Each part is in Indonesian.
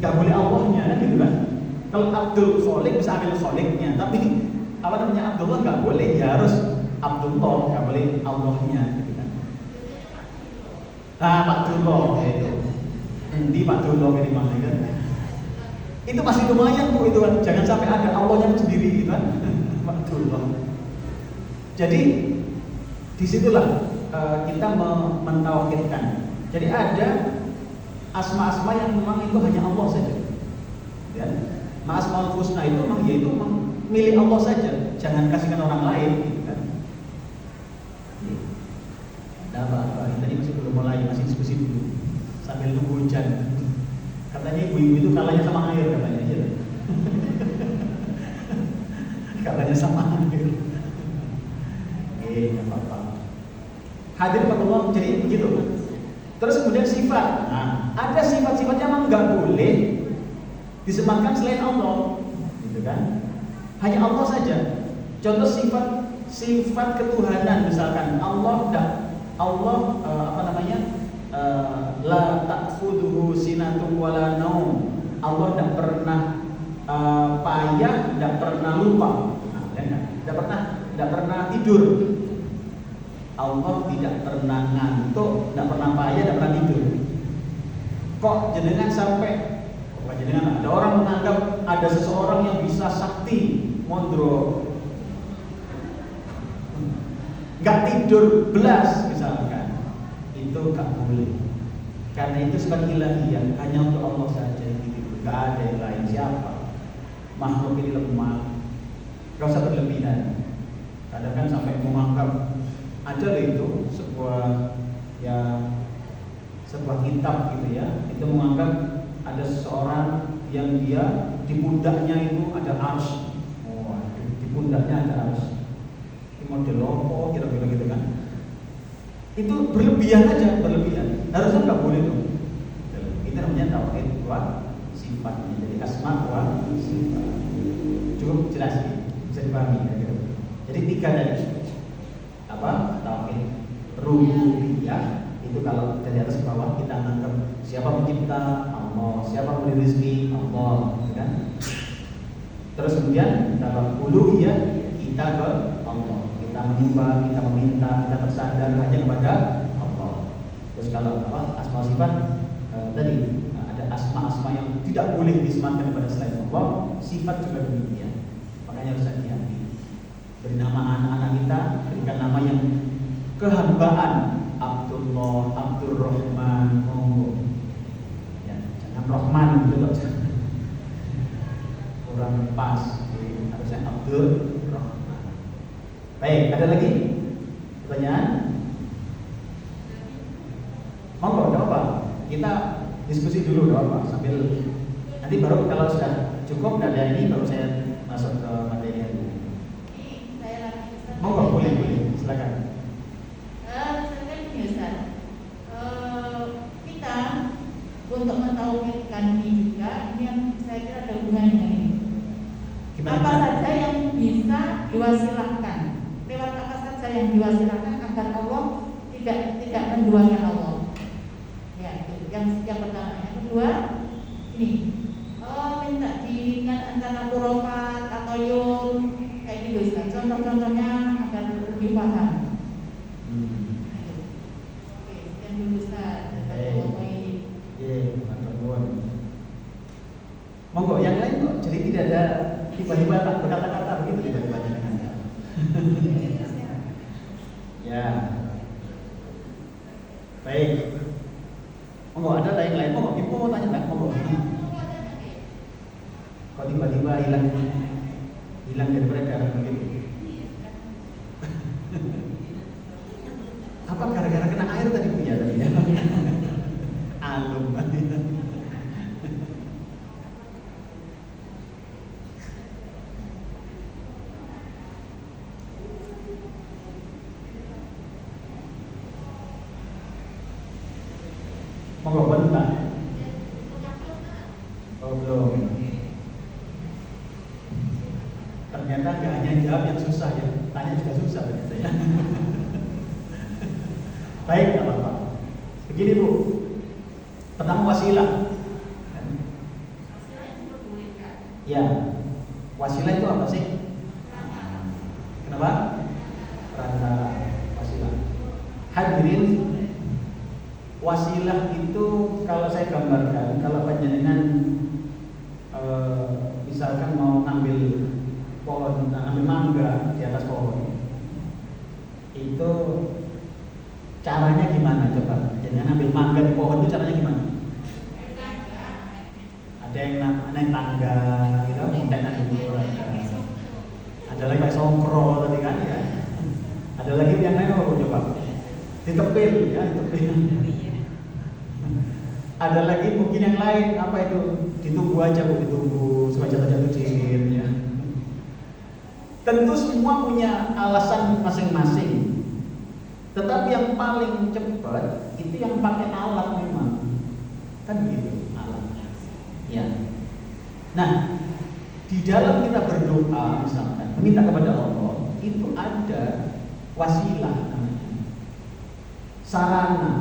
nggak boleh Allahnya kan gitu kan. Kalau Abdul Kholik bisa ambil Kholiknya, tapi apa namanya Abdullah nggak boleh, ya harus Abdullah, nggak boleh Allahnya gitu kan. Nah Pak Dullah itu, di Pak Dullah ini mana kan? Itu masih lumayan tuh itu kan, jangan sampai ada Allahnya sendiri gitu kan. Pak Dullah. Jadi disitulah kita mentauhidkan. Jadi ada asma-asma yang memang itu hanya Allah saja. Ya. Asmaul husna itu memang yaitu milik Allah saja, jangan kasihkan orang lain gitu kan. Ada apa? Tadi masih belum mulai, masih diskusi dulu sambil nunggu hujan. Katanya ibu-ibu itu kalahnya sama air katanya ya. Kalahnya sama air. Nggak apa-apa. Hadir Pak Allah, jadi begitu. Terus kemudian sifat. Nah, ada sifat-sifatnya memang nggak boleh disematkan selain Allah, gitu kan? Hanya Allah saja. Contoh sifat ketuhanan misalkan la ta'khudhuhu sinatun wala naum. Allah tidak pernah payah, tidak pernah lupa, tidak pernah tidur. Allah tidak pernah ngantuk, tidak pernah payah, tidak pernah tidur. Kok jenengan sampai ada orang menganggap ada seseorang yang bisa sakti mondro nggak tidur belas misalkan, itu nggak boleh, karena itu sifat ilahiyah hanya untuk Allah saja yang tidur, nggak ada yang lain. Siapa makhluk ini lemah, nggak usah berlebihan. Kadang kan sampai menganggap ada itu sebuah kitab gitu ya, itu menganggap ada seseorang yang dia di pundaknya itu ada arsy. Oh, di pundaknya ada arsy. Ini model lopo kira-kira gitu kan. Itu berlebihan aja, berlebihan. Harusnya nggak boleh dong. Itu namanya tauhid wa sifatnya. Jadi asma wa sifat. Cukup jelas ya? Bisa dipahami ya, gitu. Jadi tiga tadi. Apa? Tauhid rububiyah. Itu kalau dari atas ke bawah kita menganggap siapa pencipta Allah, siapa pemberi rezeki Allah, kan? Terus kemudian dalam uluhiyah kita ke Allah, kita menyembah, kita meminta, kita bersandar hanya kepada Allah. Terus kalau asma sifat tadi ada asma-asma yang tidak boleh disematkan kepada selain Allah, sifat juga demikian. Makanya harus hati-hati. Beri nama anak-anak kita, berikan nama yang kehambaan. Abdullah, Abdurrahman, monggo. Ya, jangan Rahman gitu loh. Kurang pas. Jadi harusnya Abdurrahman. Baik, ada lagi pertanyaan? Monggo, enggak apa-apa. Kita diskusi dulu enggak apa-apa sambil nanti baru kalau sudah cukup dan ada ini baru saya masuk ke materi yang ini. Monggo, boleh, silakan. Kita untuk mentauhidkan ini juga, ini yang saya kira ada hubungannya dengan ini. Apa saja yang bisa diwasilahkan, lewat apa saja yang diwasilahkan agar Allah tidak menduakan Allah. Ya, itu yang pertama. Yang kedua, ini minta diingat antara kurofat atau yum kayak gitu. Contoh-contohnya agar lebih paham. Monggo, yang lain kok jadi tidak ada tiba-tiba tak berkata-kata begitu tiba-tiba dengan ya. Baik. Monggo, ada lain-lain. Monggo, ibu mau tanya nggak? Monggo. Kok tiba-tiba hilang dari peredaran begitu? Apa gara-gara kena air tadi punya tadi ya? Alum. Monggo bentar. Oh belum. Ternyata nggak hanya jawab yang susah ya, tanya juga susah ternyata ya. Baik, apa-apa. Begini Bu, pertama wasilah. Ya, wasilah itu apa sih? Kenapa? Perantara, wasilah. Hadirin, wasilah itu kalau saya gambarkan, kalau panjenengan misalkan mau ambil pohon, ambil mangga di atas pohon, itu caranya gimana coba? Jangan ambil mangga di pohon itu caranya gimana? Ada yang naik tangga, gitu, montenan dulu. Ada lagi kayak songkro tadi kan ya. Ada lagi yang lain apa coba? Ditepil ya, ditepil. Ada lagi mungkin yang lain apa itu? Ditunggu aja bu, ditunggu supaya jatuh cincin ya. Tentu semua punya alasan masing-masing. Tetapi yang paling cepat itu yang pakai alat memang. Kan gitu alatnya. Ya. Nah, di dalam kita berdoa misalkan meminta kepada Allah, itu ada wasilah namanya. Sarana,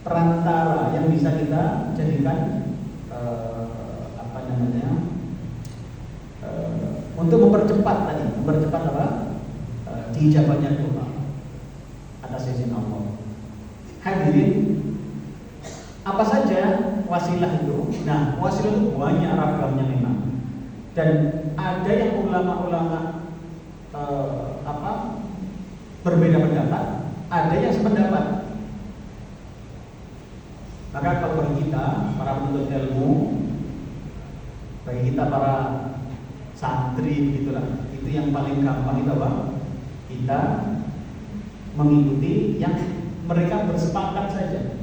perantara yang bisa kita jadikan untuk mempercepat apa? Diijabahnya doa atas izin Allah. Hadirin, apa saja wasilah itu? Nah, wasilah itu banyak ragamnya memang. Dan ada yang ulama-ulama berbeda pendapat, ada yang sependapat. Maka kalau bagi kita para penuntut ilmu, bagi kita para santri gitulah, itu yang paling gampang itu apa? Kita mengikuti yang mereka bersepakat saja,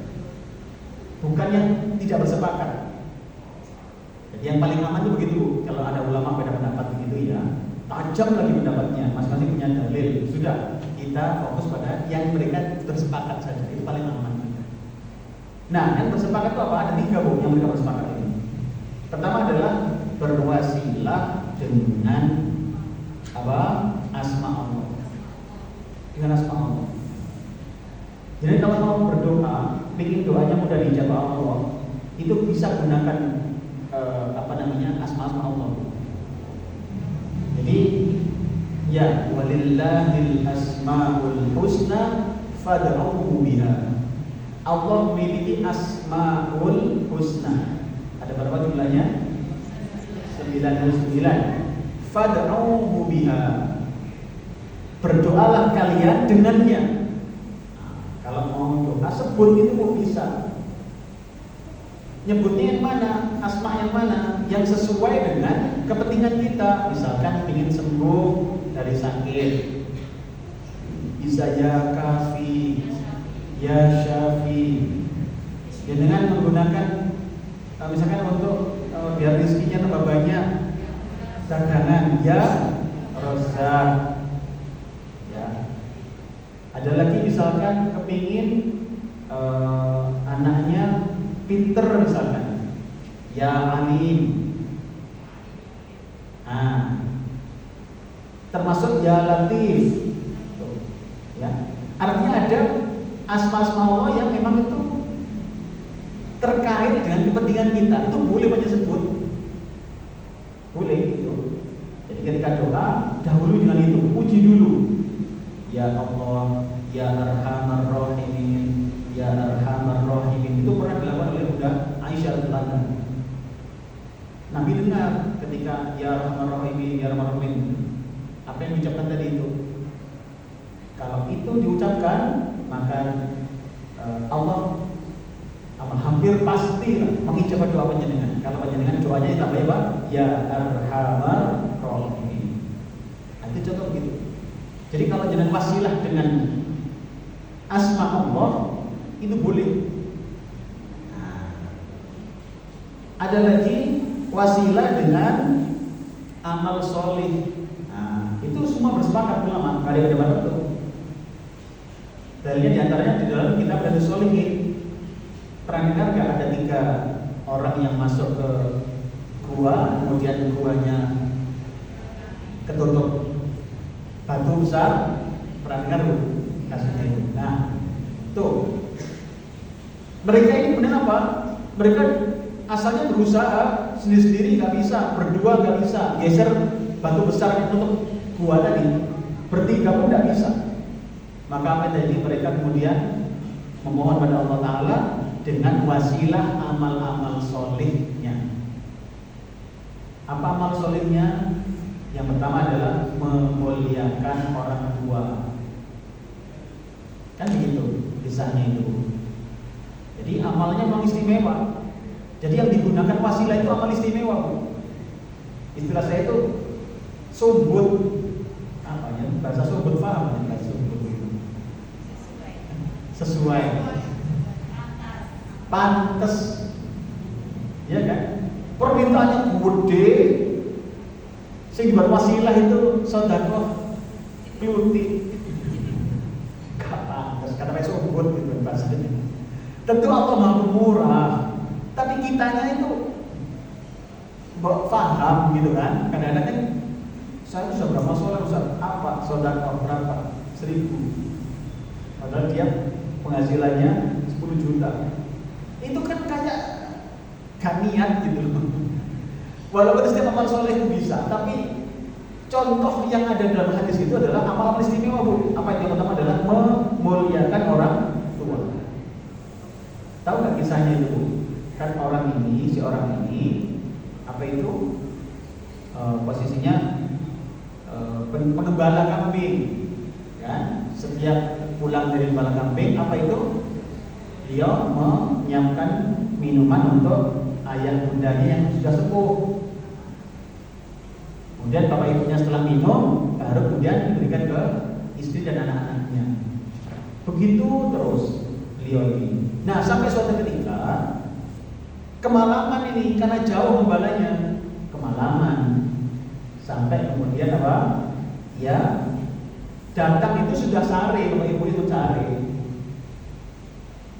bukan yang tidak bersepakat. Jadi yang paling aman itu begitu. Kalau ada ulama beda pendapat begitu ya, tajam lagi pendapatnya, masing-masing punya dalil. Sudah, kita fokus pada yang mereka bersepakat saja, itu paling aman. Nah, yang bersepakat itu apa? Ada 3 bu yang mereka bersepakat ini. Pertama adalah berwasilah dengan apa? Asma Allah. Dengan asma Allah. Jadi kalau mau berdoa, bikin doanya mudah dijawab Allah, itu bisa gunakan asma-asma Allah. Jadi ya walillahil asmaul husna fad'uhu biha. Allah memiliki asmaul husna. Ada berapa jumlahnya? 99. Fad'uhu biha. Berdoalah kalian dengannya. Kalau mau doa sebut itu kok bisa. Nyebutnya yang mana? Asma yang mana? Yang sesuai dengan kepentingan kita. Misalkan ingin sembuh dari sakit, bisa ya kafi, ya syafi. Ya dengan menggunakan misalkan untuk biar rezekinya tambah banyak, dagangan ya rozak. Ya. Ada lagi misalkan kepingin anaknya pinter misalkan, ya alim. Termasuk ya latif. Ya. Artinya ada asma-asma Allah yang memang itu terkait dengan kepentingan kita. Itu boleh banyak sebut. Boleh gitu. Jadi ketika doa, dahulu dengan itu, puji dulu. Ya Allah, ya Arhamar Rahimin, ya Arhamar Rahimin. Itu pernah dilakukan oleh Bunda Aisyah radhiyallahu. Nabi dengar ketika ya Arhamar Rahimin, ya Arhamar Rahimin. Apa yang diucapkan tadi itu? Kalau itu diucapkan, maka Allah hampir pasti mengijabah doa panjenengan. Kalau panjenengan doanya ditambah apa? Ya Arhamar Rahimin. Itu contoh gitu. Jadi kalau jenengan wasilah dengan asma Allah itu boleh. Ada lagi wasilah dengan amal solih. Itu semua bersepakat ulama. Ada pendapat itu. Dalilnya diantaranya di dalam kitab Riyadhus Shalihin. Pernah dengar nggak ada 3 orang yang masuk ke gua, kemudian guanya ketutup batu besar? Pernah dengar bu kasusnya itu? Nah, tuh mereka ini kemudian apa? Mereka asalnya berusaha sendiri-sendiri nggak bisa, berdua nggak bisa, geser batu besar yang tutup gua tadi, bertiga pun nggak bisa. Maka apa yang terjadi? Mereka kemudian memohon pada Allah Ta'ala dengan wasilah amal-amal solihnya. Apa amal solihnya? Yang pertama adalah memuliakan orang tua. Kan begitu kisahnya itu. Jadi amalnya memang istimewa. Jadi yang digunakan wasilah itu amal istimewa, Bu. Istilah saya itu sumbut, apa ya? Bahasa sumbut paham ya? Sumbut itu sesuai, pantes, ya kan? Permintaannya gede, sehingga wasilah itu sedekah klutik, gak pantes. Kata saya sumbut gitu bahasanya. Tentu Allah Maha Pemurah, tapi kitanya itu paham gitu kan. Kadang-kadang kan saya sudah berapa sholat, Ustaz? Apa? Sedekah berapa? 1.000. Padahal dia penghasilannya 10 juta. Itu kan kayak gak niat gitu loh. Walaupun setiap amal soleh itu bisa, tapi contoh yang ada dalam hadis itu adalah amal istimewa, Bu. Apa yang pertama adalah memuliakan orang tua. Tahu nggak kisahnya itu, Bu? Kan si orang ini apa itu posisinya pengembala kambing, kan? Setiap pulang dari gembala kambing, apa itu? Dia menyiapkan minuman untuk ayah bundanya yang sudah sepuh. Kemudian bapak ibunya setelah minum, baru kemudian diberikan ke istri dan anak-anaknya. Begitu terus beliau ini. Nah, sampai suatu ketika kemalaman ini, karena jauh gembalanya, kemalaman. Sampai kemudian apa? Ya, datang itu sudah sore, bapak ibu itu sore.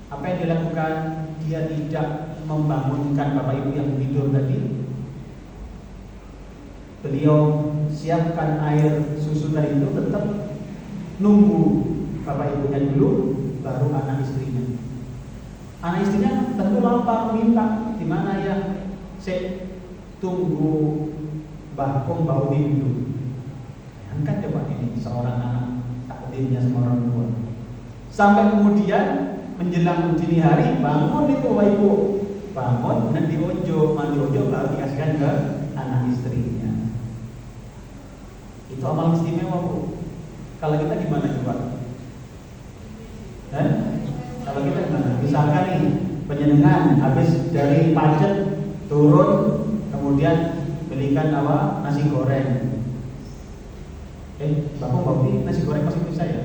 Apa yang dilakukan? Dia tidak membangunkan bapak ibu yang tidur tadi. Beliau siapkan air susu tadi itu, tetap nunggu bapak ibunya dulu, baru anak istrinya. Anak istrinya tentu lapar, minta, di mana ya? Saya tunggu bakung bau dulu. Kan coba ini seorang anak takdirnya sama orang tua. Sampai kemudian menjelang dini hari bangun itu bapak ibu, bangun dan diojo, mandi ojo baru dikasihkan ke anak istrinya. Itu amal istimewa, Bu. Kalau kita gimana coba? Kalau kita gimana? Misalkan nih penjenengan habis dari pajak turun, kemudian belikan apa? Nasi goreng. Bapak Bobby nasi goreng masih bisa ya?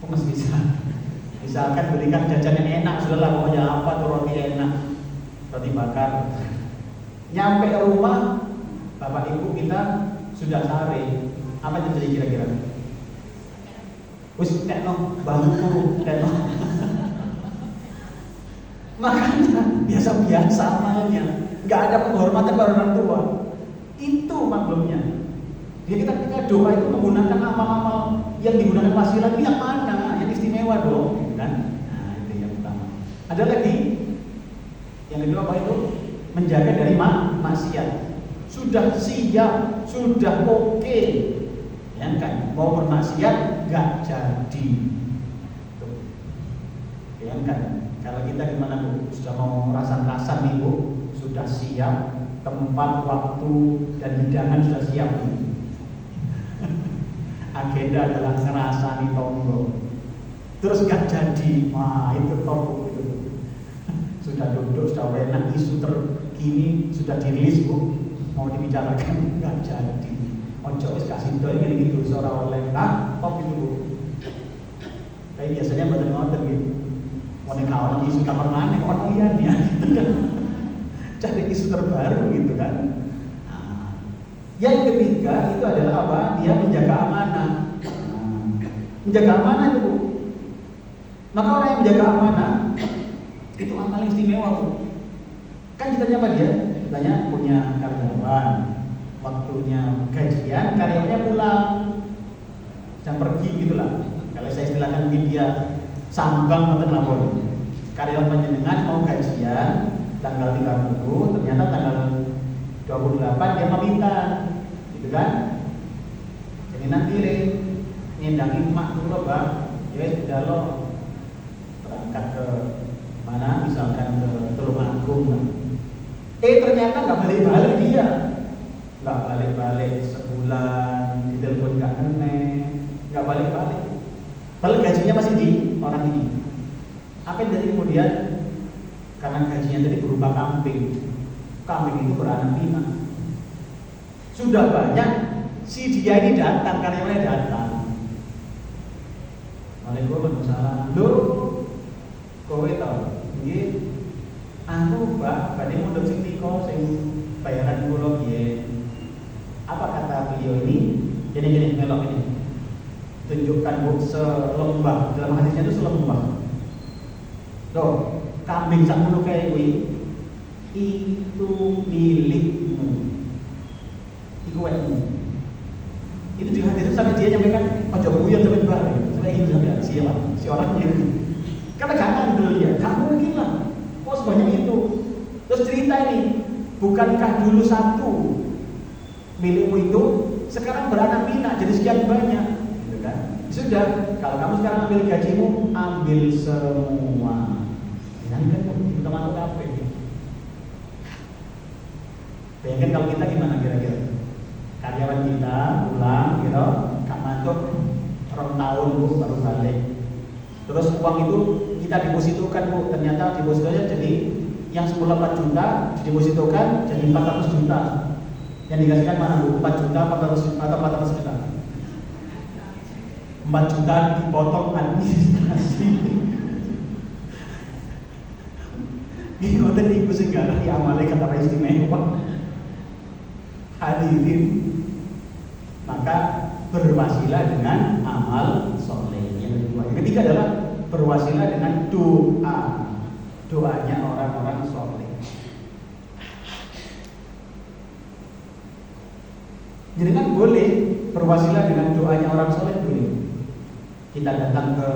Kok masih bisa? Misalkan belikan jajan yang enak, sudahlah pokoknya apa tuh roti enak, roti bakar. Nyampe rumah, bapak ibu kita sudah sare. Apa yang terjadi kira-kira? Wis tekno bantu tekno. Makanya biasa-biasa amalnya, nggak ada penghormatan pada orang tua. Itu maklumnya. Jadi kita doa itu menggunakan amal-amal yang digunakan wasilah itu yang mana? Yang istimewa dong, gitu kan? Nah, itu yang pertama. Ada lagi yang kedua apa itu? Menjaga dari maksiat. Sudah siap, sudah oke, ya kan? Mau bermaksiat nggak jadi. Tuh. Ya kan? Kalau kita gimana, Bu? Sudah mau rasan-rasan nih, Bu, sudah siap, tempat, waktu, dan hidangan sudah siap. Agenda adalah ngerasani tonggo, terus gak jadi, wah itu tonggo itu. Sudah duduk, sudah enak, isu terkini sudah dirilis, Bu, mau dibicarakan gak jadi. Ojo wis kasih doa ini gitu, seorang oleh top itu, Bu. Kayak biasanya bener-bener gitu. Mau kawan isu kamar mana, orang iya nih, cari isu terbaru gitu kan. Yang ketiga itu adalah apa? Dia menjaga amanah. Menjaga amanah itu, Bu. Maka orang yang menjaga amanah itu amal istimewa, Bu. Kan kita apa dia? Kitanya punya karyawan, waktunya gajian, karyawannya pulang, jam pergi gitulah. Kalau saya istilahkan mungkin dia sambang atau lapor. Karyawan panjenengan mau gajian, tanggal 30, ternyata tanggal 28 dia pamitan, gitu kan? Jadi nanti nyendangi emak dulu Pak, ya sudah lo berangkat ke mana, misalkan ke Tulungagung. Ternyata nggak balik-balik dia, nggak balik-balik sebulan, ditelepon nggak nggak balik-balik. Padahal gajinya masih di orang ini. Apa yang dari kemudian karena gajinya tadi berupa kambing itu beranak pinak. Sudah banyak si dia ini datang, karyawannya datang. Waalaikumsalam. Loh, kowe tau? Nggih. Anu Pak, badhe mundhut sing nika sing bayaran kula piye. Apa kata beliau ini? Gini melok ini. Tunjukkan Bu selembah, dalam hadisnya itu selembah. Loh, kambing sak ngono kae kuwi itu milikmu. Iku wekmu. Itu di hadis sampai dia nyampaikan ojo guyon sampai balik. Sampai ingin sampai siapa? Si orangnya itu. Karena gak ngandel dia, gak mungkin lah. Kok sebanyak itu? Terus cerita ini, bukankah dulu satu milikmu itu sekarang beranak pinak jadi sekian banyak, gitu kan? Sudah, kalau kamu sekarang ambil gajimu, ambil semua. Jangan teman-teman kafe. Bayangkan kalau kita gimana kira-kira? Karyawan kita pulang, gitu, Kak Mantuk 2 tahun Bu baru balik. Terus uang itu kita depositokan Bu, ternyata depositonya jadi yang semula 4 juta didepositokan jadi 400 juta. Yang dikasihkan mana Bu? 4 juta 400 atau 400 juta? 4 juta dipotong administrasi. Ini konten ibu segala yang amalnya kata istimewa. Hadirin, maka berwasilah dengan amal soleh. Yang kedua, yang ketiga adalah berwasilah dengan doanya orang-orang soleh. Jadi kan boleh berwasilah dengan doanya orang soleh, boleh. Kita datang ke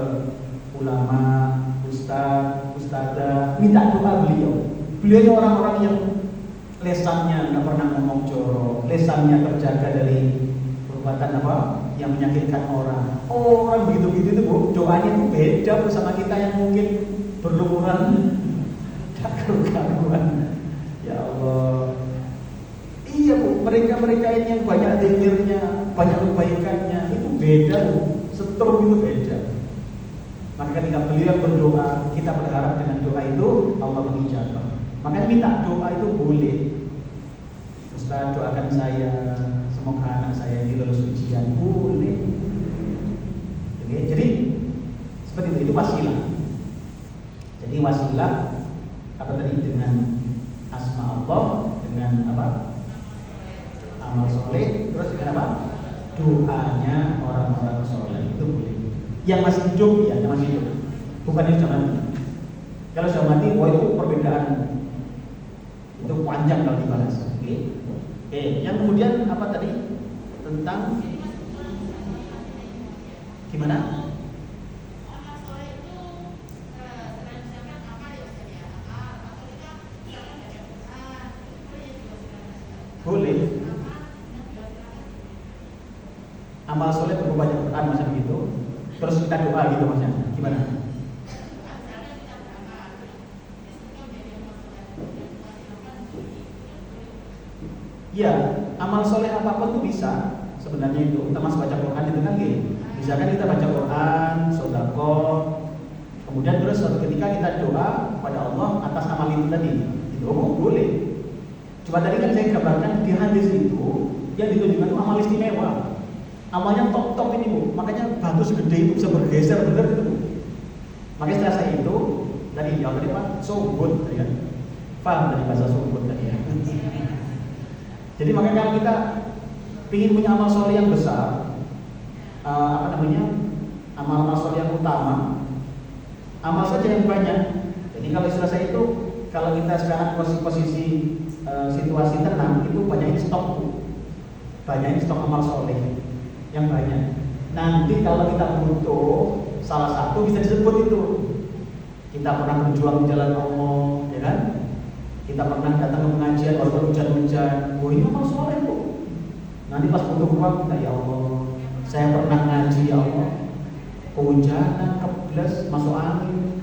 ulama, ustadzah, minta doa beliau. Beliau orang-orang yang lesannya nggak pernah ngomong jorok, lesannya terjaga dari perbuatan apa yang menyakitkan orang. Orang begitu-begitu itu Bu, doanya itu beda bersama kita yang mungkin berlumuran tak karuan. Ya Allah. Iya Bu, mereka ini yang banyak zikirnya, banyak kebaikannya, itu beda Bu. Setrum itu beda. Maka ketika beliau berdoa, kita berharap dengan doa itu Allah mengijabah. Makanya minta doa itu boleh. Ustaz, doakan saya, semoga anak saya lulus ujian, boleh. Oke, jadi seperti itu wasilah. Jadi wasilah apa tadi dengan asma Allah, dengan apa? Amal soleh, terus dengan apa? Doanya orang-orang soleh itu boleh. Yang masih hidup ya, yang masih hidup. Bukan yang sudah mati. Kalau sudah mati, wah itu perbedaan. Itu panjang kalau dibahas. Oke, yang kemudian apa tadi tentang gimana? Boleh. Amal soleh berupa Quran macam gitu. Terus kita doa gitu maksudnya. Gimana? Ya, amal soleh apapun tuh bisa sebenarnya itu, termasuk baca Quran itu kan gitu. Misalkan kita baca Quran, sedekah, kemudian terus suatu ketika kita doa kepada Allah atas amal itu tadi, itu boleh. Cuma tadi kan saya gambarkan di hadis itu yang ditunjukkan itu amal istimewa, amalnya top ini Bu, makanya batu segede itu bisa bergeser benar itu Bu. Makanya setelah saya itu tadi ya tadi Pak, sobut ya, paham dari bahasa sobut tadi ya. Jadi makanya kalau kita ingin punya amal soleh yang besar, amal soleh yang utama, amal saja yang banyak. Jadi kalau istilah saya itu, kalau kita sekarang posisi situasi tenang, itu banyak stok amal soleh yang banyak. Nanti kalau kita butuh salah satu bisa disebut itu. Kita pernah berjuang di jalan Allah, ya kan? Kita pernah datang ke pengajian walaupun hujan-hujan, oh ini amal soleh kok. Nanti pas butuh uang kita, ya Allah, saya pernah ngaji ya Allah, kehujanan, keblas, masuk angin,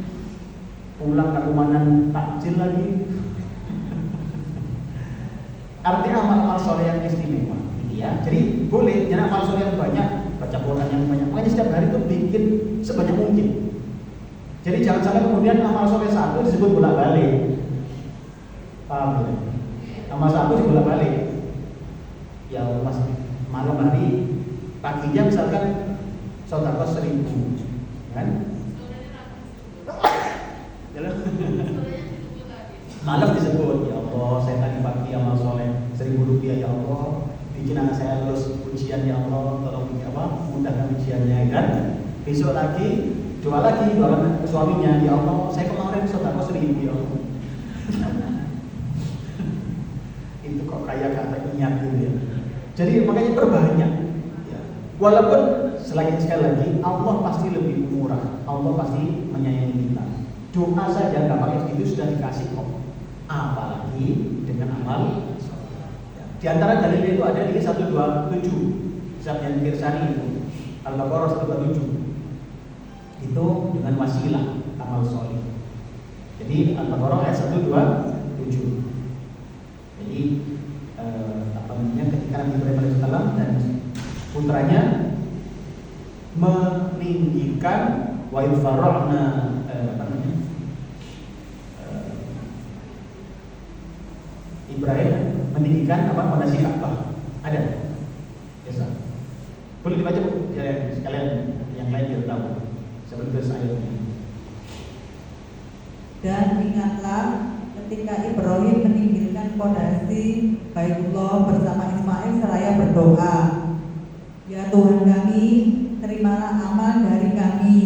pulang ke rumahan takjil lagi. Artinya amal-amal soleh yang istimewa, ya. Jadi boleh, jangan amal soleh yang banyak, baca Quran yang banyak. Makanya setiap hari itu bikin sebanyak mungkin. Jadi jangan sampai kemudian amal soleh satu disebut bolak-balik. Paham ya? Amal satu dibolak-balik. Ya mas, malam hari, paginya misalkan sedekah 1.000, kan? Malam disebut, ya Allah, saya tadi pagi amal soleh 1.000 rupiah ya Allah, bikin anak saya lulus ujian ya Allah, tolong mudahkan ujiannya, kan? Besok lagi doa suaminya, ya Allah, saya kemarin sedekah 1.000 ya Allah. Itu kok kayak kata ingat gitu ya. Jadi makanya berbanyak. Ya. Walaupun sekali lagi Allah pasti lebih murah, Allah pasti menyayangi kita. Doa saja nggak pakai segitu sudah dikasih kok. Apalagi dengan amal. Ya. Di antara dalil itu ada di 127 Zabyan Kirsani itu Al-Baqarah 127. Itu dengan wasilah amal soleh. Jadi Al-Baqarah ayat 127. Jadi ketika Nabi Ibrahim alaihissalam dan putranya meninggikan wa yufarra'na Ibrahim meninggikan fondasi Ka'bah. Ada? Biasa. Boleh dibaca sekalian yang lain biar tahu. Sebelum ke ayatnya. Dan ingatlah ketika Ibrahim meninggikan fondasi Baitullah bersama Ismail seraya berdoa, ya Tuhan kami, terimalah amal dari kami.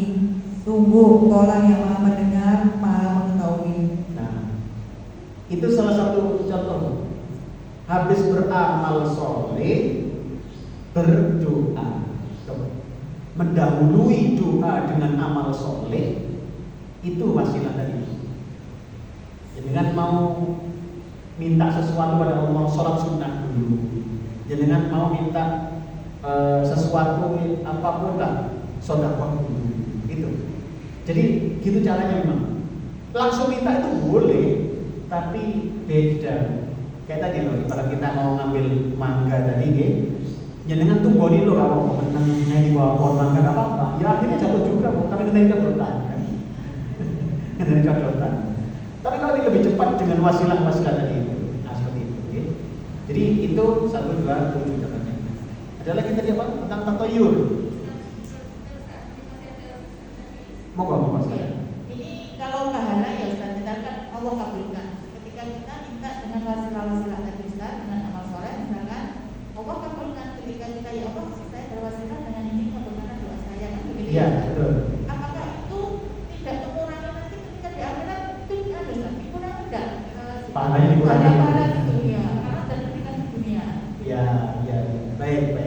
Sungguh Kaulah yang Maha mendengar, Maha mengetahui. Nah, itu salah satu contoh. Habis beramal soleh, berdoa. Mendahului doa dengan amal soleh, itu wasilah tadi. Dengan mau minta sesuatu pada Allah, sholat sunnah dulu. Dengan mau minta sesuatu apapun lah, sedekah dulu. Itu. Jadi gitu caranya memang. Langsung minta itu boleh, tapi beda. Kayak tadi loh, kalau kita mau ngambil mangga tadi, dengan tunggu dulu kalau menang di bawah pohon mangga nggak apa-apa. Ya akhirnya jatuh juga, tapi kita kedotan kan. Kita kedotan. Tapi kalau ini lebih cepat dengan wasilah-wasilah tadi itu, seperti itu. Okay? Jadi itu 1, 2, 7 katanya. Ada lagi tadi apa? Tentang tatoyur. Mau sekalian. Ini kalau pahala ya Ustaz, misalkan Allah kabulkan. Ketika kita minta dengan wasilah-wasilah tadi Ustaz, dengan amal soleh, misalkan Allah kabulkan. Ketika kita ya Allah, saya berwasilah dengan ini kabulkan doa saya kan begitu. Iya, betul. Apakah itu tidak mengurangi nanti ketika di akhirat itu ada Ustaz? Dikurangi enggak? Pahalanya dikurangi. Pahala di dunia, karena dan ketika di dunia. Ya. Baik.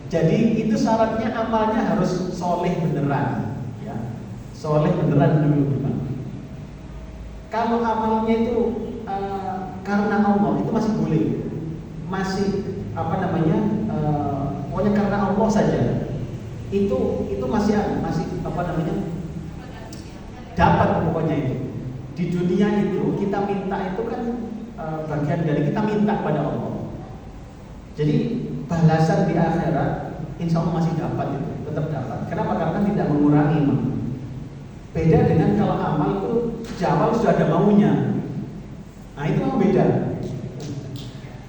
Jadi itu syaratnya amalnya harus soleh beneran, ya. Soleh beneran dulu memang. Kalau amalnya itu karena Allah itu masih boleh, masih pokoknya karena Allah saja. Itu masih dapat pokoknya itu. Di dunia itu kita minta itu kan bagian dari kita minta pada Allah. Jadi balasan di akhirat insya Allah masih dapat itu, tetap dapat. Kenapa? Karena tidak mengurangi. Beda dengan kalau amal itu sejak awal sudah ada maunya. Nah itu memang beda.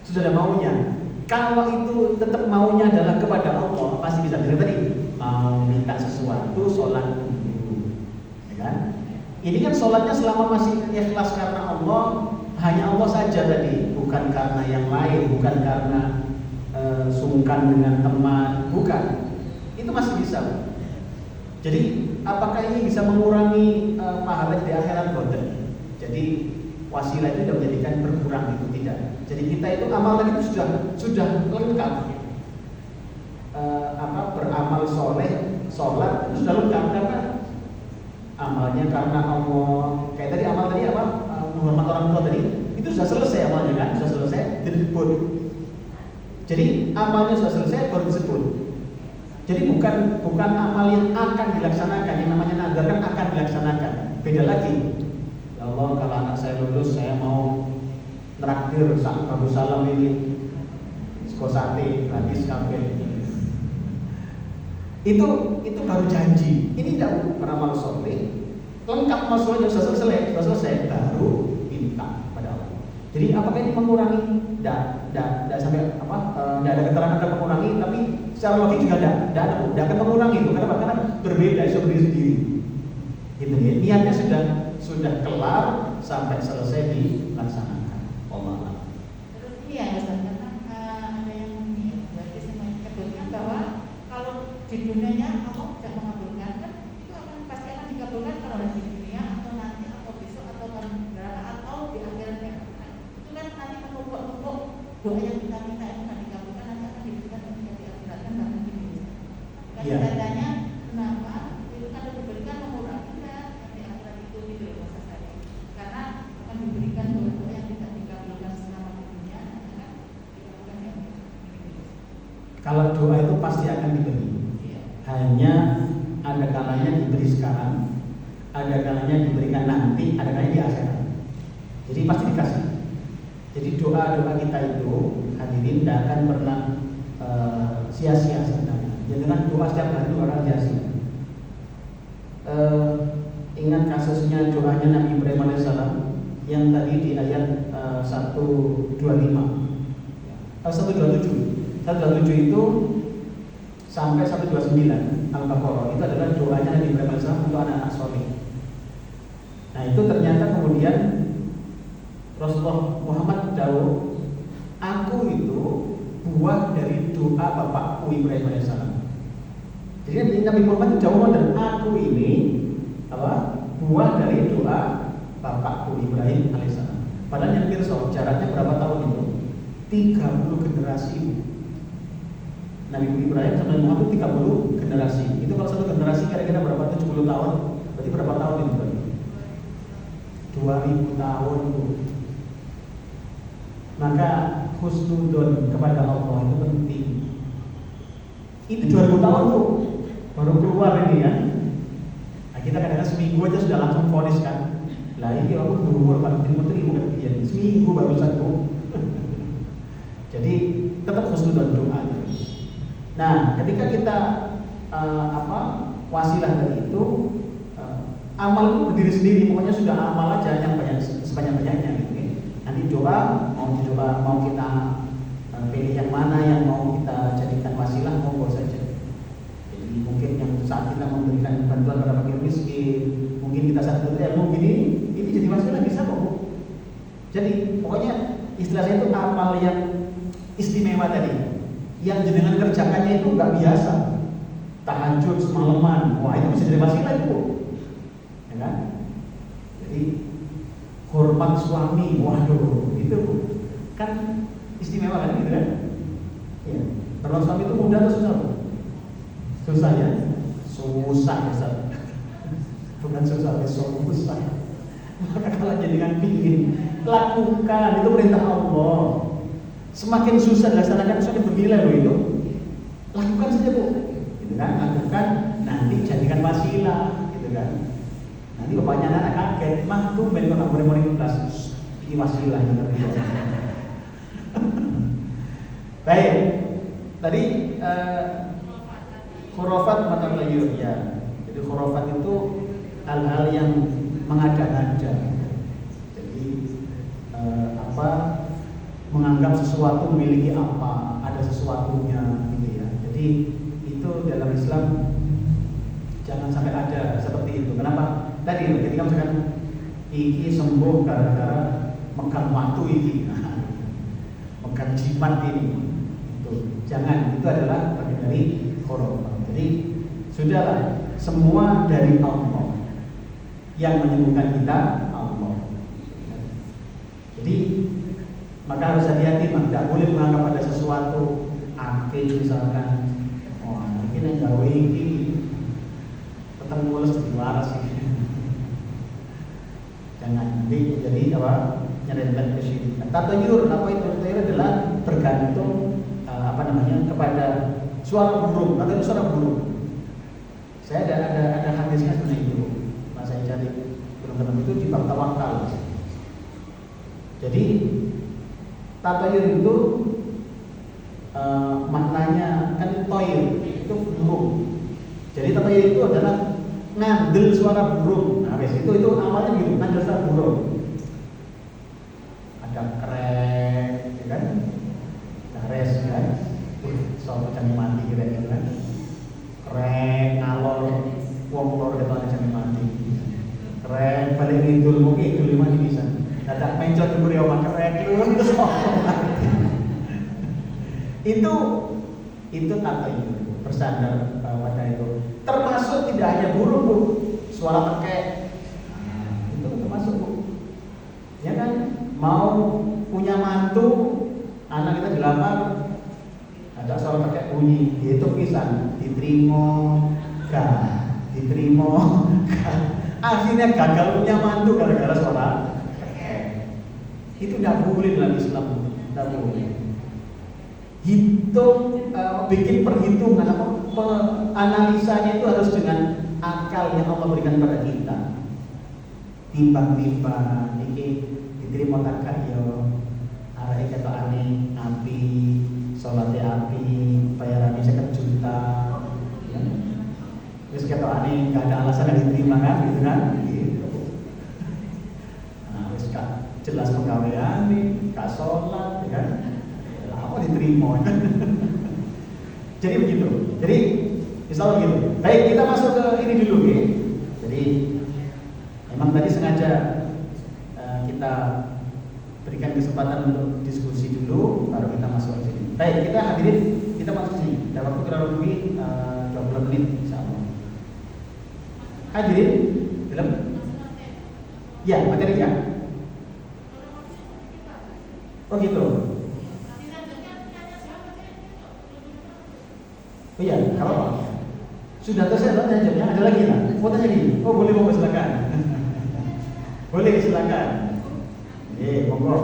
Sudah ada maunya. Kalau itu tetap maunya adalah kepada Allah, pasti bisa. Jadi tadi mau minta sesuatu, sholat dulu, ya kan? Ini kan sholatnya selama masih ikhlas karena Allah, hanya Allah saja tadi, bukan karena yang lain, bukan karena sungkan dengan teman, bukan. Itu masih bisa. Jadi apakah ini bisa mengurangi pahala di akhirat? Boten. Jadi wasilah itu tidak menjadikan berkurang, itu tidak. Jadi kita itu amalan itu sudah lengkap. Beramal soleh, sholat itu sudah lengkap karena amalnya karena Allah. Kayak tadi amal tadi menghormat orang tua tadi, itu itu sudah selesai amalnya kan, sudah selesai disebut. Jadi amalnya sudah selesai baru disebut. Jadi bukan amal yang akan dilaksanakan, yang namanya nazar kan akan dilaksanakan. Beda lagi. Ya Allah, kalau anak saya lulus, saya mau traktir Bagus Salam ini sate gratis kabeh. Itu baru janji. Ini tidak amal soleh. Lengkap amal soleh sudah selesai, baru minta pada Allah. Jadi apakah ini mengurangi? Tidak sampai apa? Tidak ada keterangan akan mengurangi, tapi secara logik juga tidak akan mengurangi itu. Kenapa? Karena berbeda sendiri. Gitu ya. Niatnya sudah kelar sampai selesai dilaksanakan. Allah. Terus ini ya Ustaz, karena ada yang ini berarti saya menyebutkan bahwa kalau di dunianya Allah sudah mengabulkan kan itu pasti akan dikabulkan kalau di dunia atau nanti atau besok atau atau di akhirat yang akan. Itu kan nanti menumpuk doa yang kita minta itu nanti dikabulkan nanti akan diberikan ketika di akhirat kan bahkan di dunia. Kan katanya kenapa itu kan diberikan mengurangi kan di akhirat itu gitu loh maksud saya. Karena akan diberikan doa yang tidak dikabulkan selama di dunia akan dikabulkan yang di dunia. Kalau doa itu pasti akan diberi. Hanya ada kalanya diberi sekarang, ada kalanya diberikan nanti, ada kalanya di akhirat. Jadi pasti dikasih. Jadi doa-doa kita itu hadirin tidak akan pernah sia-sia sebenarnya. Jangan doa setiap hari itu akan sia-sia. Ingat kasusnya doanya Nabi Ibrahim alaihissalam yang tadi di ayat 125, 127 itu sampai 129 Al-Baqarah itu adalah doanya Nabi Ibrahim alaihissalam untuk anak-anak soleh. Nah itu ternyata kemudian Rasulullah Muhammad jauh, aku itu buah dari doa bapakku Ibrahim alaihissalam. Jadi Nabi Muhammad jauh dan aku ini apa? Buah dari doa bapakku Ibrahim alaihissalam. Padahal yang pirsa jaraknya berapa tahun itu? 30 generasi. Nabi Ibrahim sama Muhammad 30 generasi. Itu kalau satu generasi kira-kira berapa? 70 tahun. Berarti berapa tahun itu? 2000 tahun itu. Maka husnudon kepada Allah itu penting. Itu 2000 tahun tuh baru keluar ini ya. Nah, kita kadang-kadang seminggu aja sudah langsung vonis kan. Lah ini aku berumur 40 tahun seminggu baru satu. Jadi tetap husnudon doa. Nah, ketika kita wasilah tadi itu amal itu berdiri sendiri, pokoknya sudah amal aja yang banyak sebanyak-banyaknya gitu. Nanti doa mau kita pilih yang mana yang mau kita jadikan wasilah monggo saja. Jadi mungkin yang saat kita memberikan bantuan kepada fakir miskin, mungkin kita saat itu ilmu ini jadi wasilah bisa kok. Jadi pokoknya istilahnya itu amal yang istimewa tadi. Yang jenengan kerjakannya itu nggak biasa, tahajud semalaman, wah itu bisa jadi wasilah itu, ya kan? Jadi hormat suami, waduh itu kan istimewa kan gitu kan? Ya, hormat suami itu mudah atau susah? Susah ya, susah ya, bukan susah, susah. Maka kalau jenengan pingin lakukan itu perintah Allah. Semakin susah dilaksanakan, semakin bernilai loh itu. Lakukan saja bu, gitu kan? Lakukan, nanti jadikan wasilah, gitu kan? Nanti bapaknya anak kaget, mah tuh main kalau morning kelas ini wasilah yang terjadi. Baik, tadi khurafat mata layur ya. Jadi khurafat itu hal-hal yang mengada-ngada. Jadi menganggap sesuatu memiliki apa, ada sesuatunya gitu ya. Jadi itu dalam Islam jangan sampai ada seperti itu. Kenapa? Tadi ketika misalkan iki sembuh gara-gara megang watu iki, megang jimat ini, itu jangan, itu adalah bagian dari khurafat. Jadi sudahlah, semua dari Allah. Yang menyembuhkan kita Allah. Jadi maka harus hati-hati, tidak boleh menganggap ada sesuatu akil misalkan, oh mungkin yang gawe ini ketemu mulus di waras ini. Jangan, jadi apa? nyerempet kesyirikan. Tatayur, apa itu? Tatayur adalah bergantung kepada suara burung. Atau suara burung. Saya ada hadisnya sebenarnya itu. Mas saya cari belum ketemu itu di bab tawakal. Jadi tatayur itu maknanya kan toir itu burung. Jadi tatayur itu adalah ngandel suara burung. Nah, itu awalnya gitu, ngandel suara burung. Ada krek, ya kan? Dares kan? Soal jangan mati gitu kan? Krek, ngalor, wong lor ketone jangan mati. Krek balik ngidul mungkin itu 5 bisa. Dadak mencot dhuwur ya omah krek terus itu tatayur bersandar pada itu. Termasuk tidak hanya burung Bu, suara tekek. Itu termasuk Bu. Ya kan, mau punya mantu, anak kita dilamar, ada suara tekek bunyi, itu pisan, diterima, diterima, akhirnya gagal punya mantu gara-gara suara tekek. Itu tidak boleh dalam Islam, tidak boleh. Hitung, bikin perhitungan, analisanya itu harus dengan akal yang Allah berikan pada kita. Timbang-timbang, ini diterima tak kaya, arahnya kata aneh, api, sholatnya api, bayarannya 1 juta, ya. Terus kata aneh, gak ada alasan yang diterima kan, gitu kan? Gitu. Nah, terus jelas pegawaian nih, gak sholat, ya kan? Apa diterima? Jadi begitu. Jadi misalnya begitu. Baik, kita masuk ke ini dulu ya. Jadi memang tadi sengaja kita berikan kesempatan untuk diskusi dulu, baru kita masuk ke sini. Baik, kita hadirin, kita masuk sini. Dalam waktu kurang lebih 20 menit insyaallah. Hadirin, film. Ya, materi ya. Oh gitu. Oh iya, kalau apa? Sudah selesai tanya jawabnya, ada lagi lah. Mau tanya gini? Oh boleh, monggo silakan. Boleh silakan. Monggo.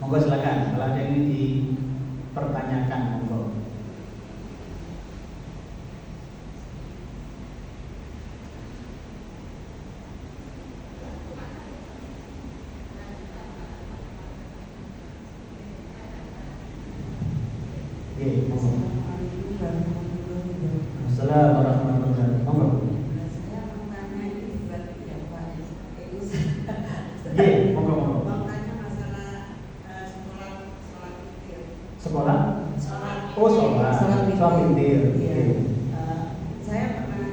Monggo silakan. Kalau ada yang ini dipertanyakan, monggo. Assalamualaikum warahmatullahi wabarakatuh. Saya mau tanya ini berarti ya Pak Eus. Monggo. Mau tanya masalah sholat witir. Sekolah? Sholat. Oh, sholat witir. Iya. Saya pernah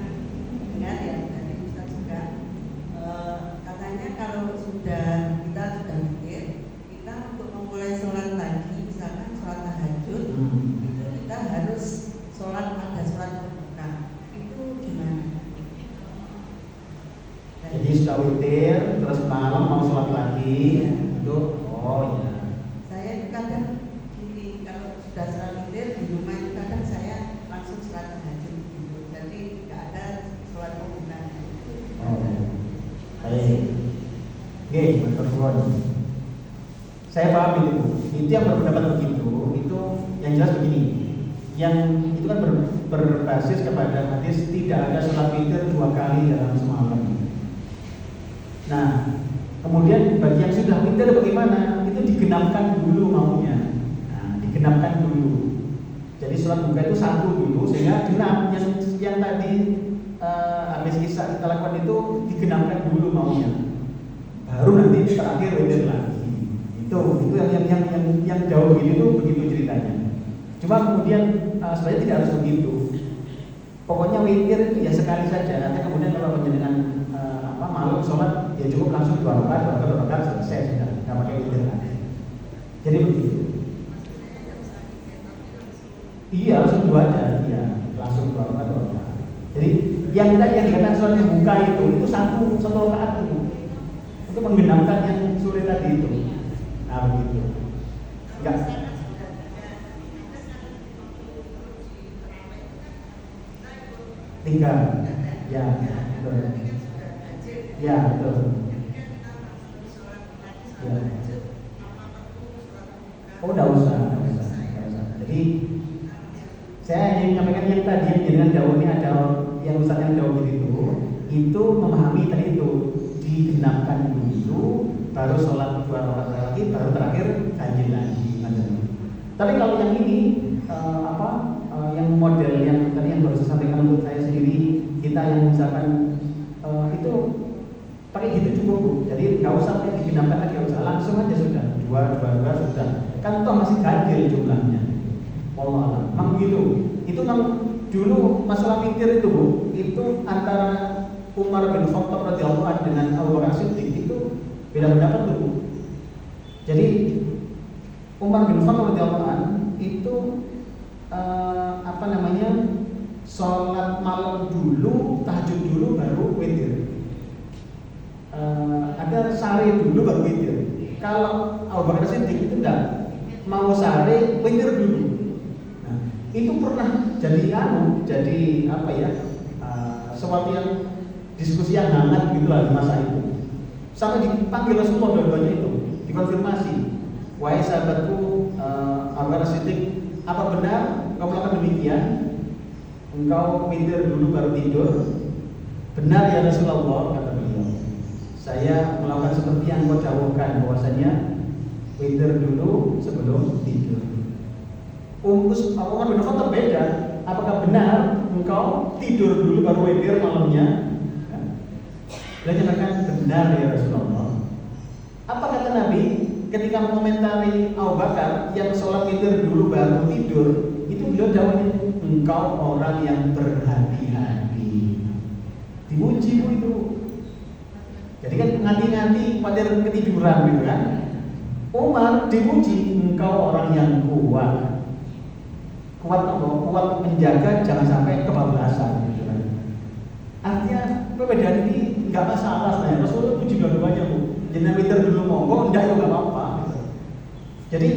dengar ya dari Ustaz juga, katanya kalau kita sudah witir, kita untuk memulai sholat lagi, misalkan sholat tahajud, itu kita harus sholat pada sholat berbuka. Itu gimana? Jadi sudah witir, terus malam mau sholat lagi, itu oh ya. Saya kadang gini, kalau sudah sholat witir di rumah itu kadang saya langsung sholat tahajud gitu. Jadi nggak ada sholat berbuka. Oh, baik. Betul. Saya paham itu yang berpendapat begitu, itu yang jelas begini. Yang itu kan berbasis kepada hadis tidak ada sholat witir 2 kali dalam semalam. Nah, kemudian bagi yang sudah witir bagaimana? Itu digenapkan dulu maunya. Nah, digenapkan dulu. Jadi sholat buka itu 1 dulu sehingga genap. Yang tadi habis kisah kita lakukan itu digenapkan dulu maunya. Baru nanti terakhir witir lagi. Itu yang jauh begini itu begitu ceritanya. Cuma kemudian sebenarnya tidak harus begitu. Pokoknya witir itu ya sekali saja. Nanti kemudian kalau menjadikan malam sholat ya cukup langsung 2 rakaat selesai sudah, nggak pakai witir lagi. Jadi begitu. Iya langsung 2 aja, iya langsung 2 rakaat. Jadi yang dikatakan sholat yang buka itu satu rakaat itu untuk menggenapkan yang sulit tadi itu. Nah begitu. Enggak. Tinggal, ya betul. Ya betul. Oh, enggak usah, enggak usah. Jadi saya ingin menyampaikan yang tadi yang dengan jauh ini ada yang Ustaz yang jauh itu memahami tadi itu digenapkan dulu, baru sholat 2 rakaat lagi, baru terakhir ganjil lagi. Tapi kalau yang ini yang model yang tadi yang baru saya sampaikan untuk saya sendiri, kita yang misalkan itu pakai gitu cukup Bu. Jadi nggak usah digenapkan lagi, nggak usah, langsung aja sudah 2 sudah. Kan toh masih ganjil jumlahnya. Allah, memang begitu. Itu memang dulu masalah witir itu Bu, itu antara Umar bin Khattab radhiyallahu anhu dengan Abu Bakar Siddiq itu beda pendapat tuh Bu. Jadi Umar bin Khattab radhiyallahu anhu itu sholat malam dulu, tahajud dulu baru witir. Ada sare dulu baru witir. Kalau Abu Bakar Siddiq itu enggak, mau sare witir dulu. Itu pernah jadi sesuatu yang diskusi yang hangat gitu lah di masa itu. Sampai dipanggil Rasulullah dua-duanya itu, dikonfirmasi. Wahai sahabatku Abu Bakar Siddiq, apa benar engkau melakukan demikian? Engkau witir dulu baru tidur? Benar ya Rasulullah, kata beliau. Saya melakukan seperti yang kau jawabkan, bahwasanya witir dulu sebelum tidur. Umar bin Khattab beda. Apakah benar engkau tidur dulu baru witir malamnya? Beliau nyatakan benar ya Rasulullah. Apa kata Nabi ketika mengomentari Abu Bakar yang sholat witir dulu baru tidur? Itu beliau jawabnya, engkau orang yang berhati-hati. Dipuji Bu itu. Jadi kan nganti-nganti khawatir ketiduran gitu kan. Umar dipuji, engkau orang yang kuat. Kuat menjaga jangan sampai kebablasan gitu kan. Artinya perbedaan ini nggak masalah sebenarnya. Rasulullah puji dua-duanya Bu. Jadi witir dulu monggo, enggak juga apa-apa gitu. Jadi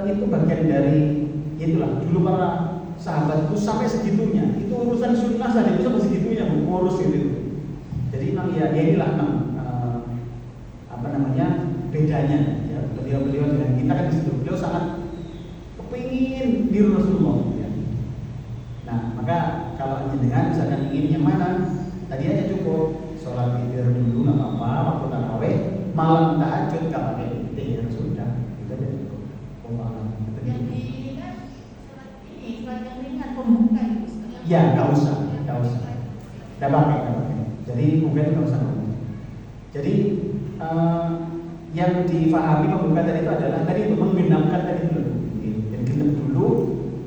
itu bagian dari itulah dulu para sahabat itu sampai segitunya. Itu urusan sunnah saja bisa segitunya Bu, ngurus gitu. Jadi memang ya inilah bedanya ya. Beliau dengan kita kan di situ. Beliau sangat kepingin niru Rasulullah ya. Nah, maka kalau jenengan misalkan ingin yang mana, tadi aja cukup sholat witir dulu nggak apa-apa, waktu tarawih, malam tahajud nggak pakai witir, sudah itu aja cukup. Yang ini kan sholat yang ringan pembuka itu. Ya nggak usah, nggak pakai. Jadi mungkin nggak usah. Jadi yang difahami pembuka tadi itu adalah tadi itu menggenapkan tadi dulu. Jadi genap dulu,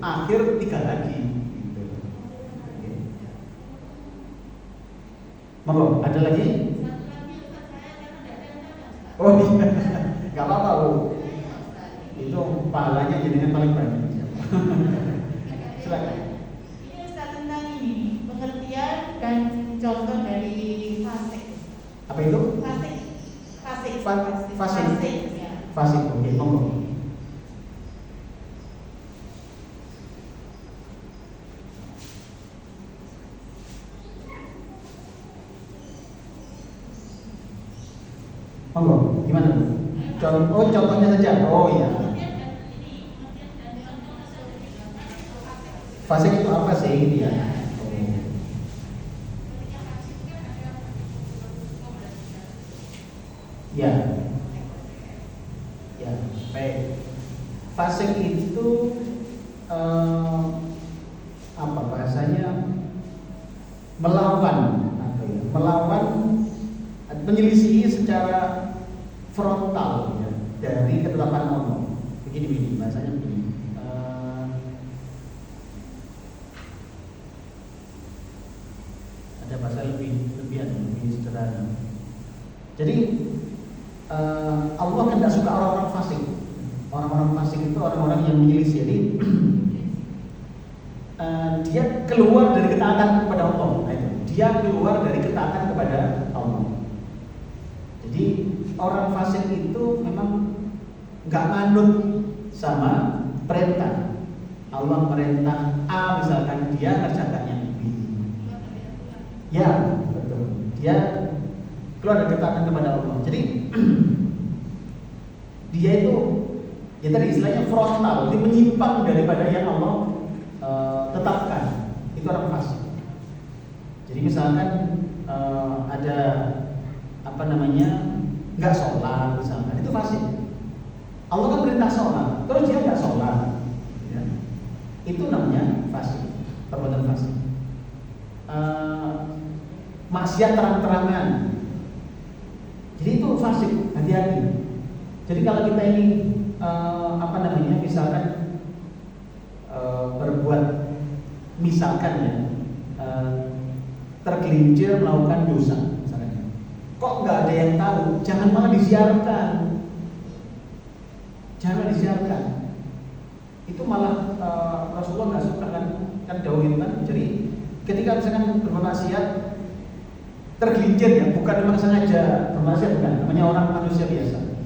akhir 3 lagi. Gitu. Monggo, ada lagi? Oh iya, nggak apa-apa Bu. Itu pahalanya jenengan paling banyak. Silakan. Ini Ustaz tentang ini pengertian dan contoh dari fasik. Apa itu? Fasik. Oke, monggo. Monggo, gimana Bu? Contohnya saja. Oh iya. Fasik itu apa sih dia? Ya, baik. Fasik itu apa bahasanya? Melawan, menyelisihi secara frontal ya, dari ketetapan Allah. Begini bahasanya begini. Ada bahasa lebih sederhana. Jadi Allah kan tidak suka orang-orang fasik. Orang-orang fasik itu orang-orang yang menyelisih. Jadi dia keluar dari ketaatan kepada Allah. Dia keluar dari ketaatan kepada Allah. Jadi orang fasik itu memang nggak manut sama perintah. Allah perintah A misalkan, dia kerjakannya B. Ya betul. Dia keluar dari ketaatan kepada Allah. Jadi dia itu Ya tadi istilahnya frontal, dia menyimpang daripada yang Allah tetapkan. Itu orang fasik. Jadi misalkan ada apa namanya nggak sholat misalkan, itu fasik. Allah kan perintah sholat, terus dia nggak sholat, ya. Itu namanya fasik, perbuatan fasik. Maksiat terang-terangan, jadi itu fasik, hati-hati. Jadi kalau kita ini apa namanya misalkan berbuat misalkan ya tergelincir melakukan dosa misalnya, kok nggak ada yang tahu, jangan malah disiarkan, jangan disiarkan. Itu malah Rasulullah nggak suka kan jauh itu kan. Jadi ketika misalkan bermaksiat tergelincir ya, bukan memang sengaja bermaksiat, bukan, namanya orang manusia biasa.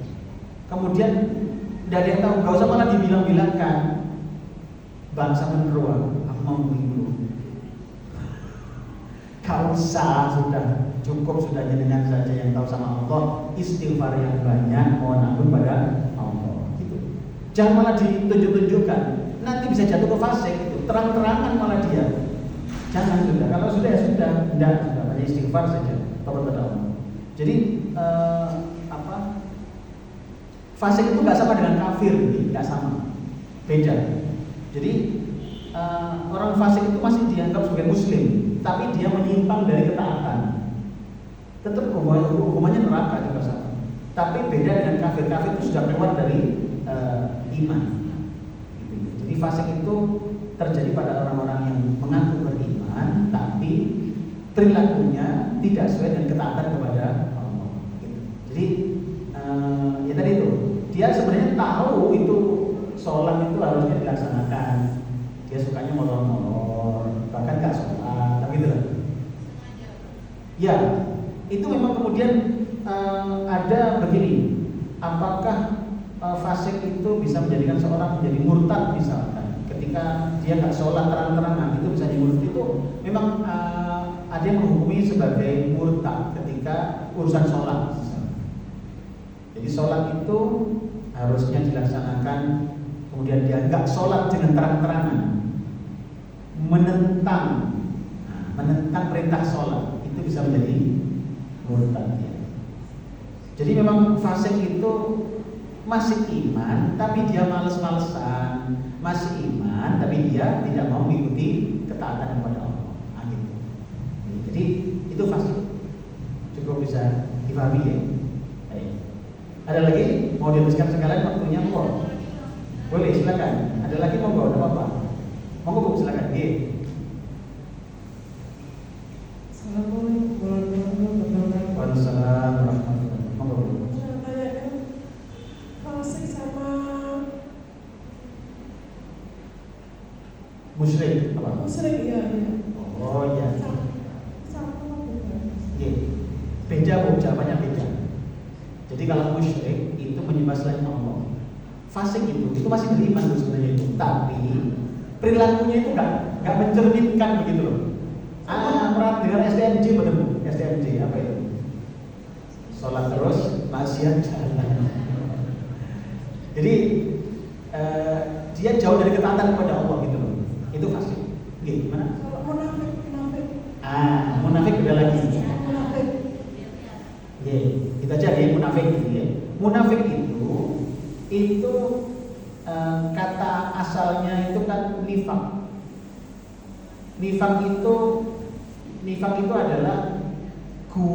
Kemudian tidak ada yang tahu, nggak usah malah dibilang-bilangkan, bangsa meneruang, aku mau menghidup. Kau usah, sudah cukup, sudah jenengan saja yang tahu sama Allah, istighfar yang banyak, mohon ampun pada Allah. Gitu. Jangan malah ditunjuk-tunjukkan, nanti bisa jatuh ke fasik itu, terang-terangan malah dia. Jangan sudah, kalau sudah ya sudah, tidak, sudah hanya istighfar saja, tobat pada Allah. Jadi fasik itu nggak sama dengan kafir, nggak sama, beda. Jadi orang fasik itu masih dianggap sebagai muslim, tapi dia menyimpang dari ketaatan. Tetap hukumannya neraka juga sama. Tapi beda dengan kafir. Kafir itu sudah keluar dari iman. Jadi fasik itu terjadi pada orang-orang yang mengaku beriman, tapi perilakunya tidak sesuai dengan ketaatan kepada Allah. Jadi ya tadi itu, dia sebenarnya tahu itu sholat itu harusnya dilaksanakan. Dia sukanya molor-molor, bahkan gak sholat, tapi gitu lah. Ya, itu memang kemudian ada begini. Apakah fasik itu bisa menjadikan seorang menjadi murtad misalkan? Ketika dia gak sholat terang-terangan, itu bisa dimurtad. Itu memang ada yang menghukumi sebagai murtad ketika urusan sholat. Jadi sholat itu harusnya dilaksanakan, kemudian dia nggak sholat dengan terang-terangan, menentang perintah sholat, itu bisa menjadi murtad. Ya. Jadi memang fasik itu masih iman, tapi dia males-malesan, masih iman, tapi dia tidak mau mengikuti ketaatan kepada Allah. Gitu. Jadi itu fasik, cukup bisa dipahami ya. Ada lagi mau dihabiskan sekalian waktunya, monggo. Boleh, silakan. Ada lagi monggo, enggak apa-apa. Monggo Bu, silakan. Assalamualaikum warahmatullahi wabarakatuh. Waalaikumsalam warahmatullahi wabarakatuh. Monggo Bu. Saya tanyakan fasik sama Musyrik apa? musyrik ya. Oh iya. Sama bukan? Beda Bu, jawabannya beda. Jadi kalau musyrik itu menyembah selain Allah. Fasik itu masih beriman tuh sebenarnya itu, tapi perilakunya itu nggak mencerminkan begitu loh. Pernah dengar STMJ betul Bu? STMJ apa itu? Sholat terus, maksiat jalan. Jadi dia jauh dari ketaatan kepada Allah gitu loh. Itu fasik. Gimana? Kalau munafik. Munafik beda lagi. Munafik. Kita jadi munafik gitu ya. Munafik itu kata asalnya itu kan nifak. Nifak itu adalah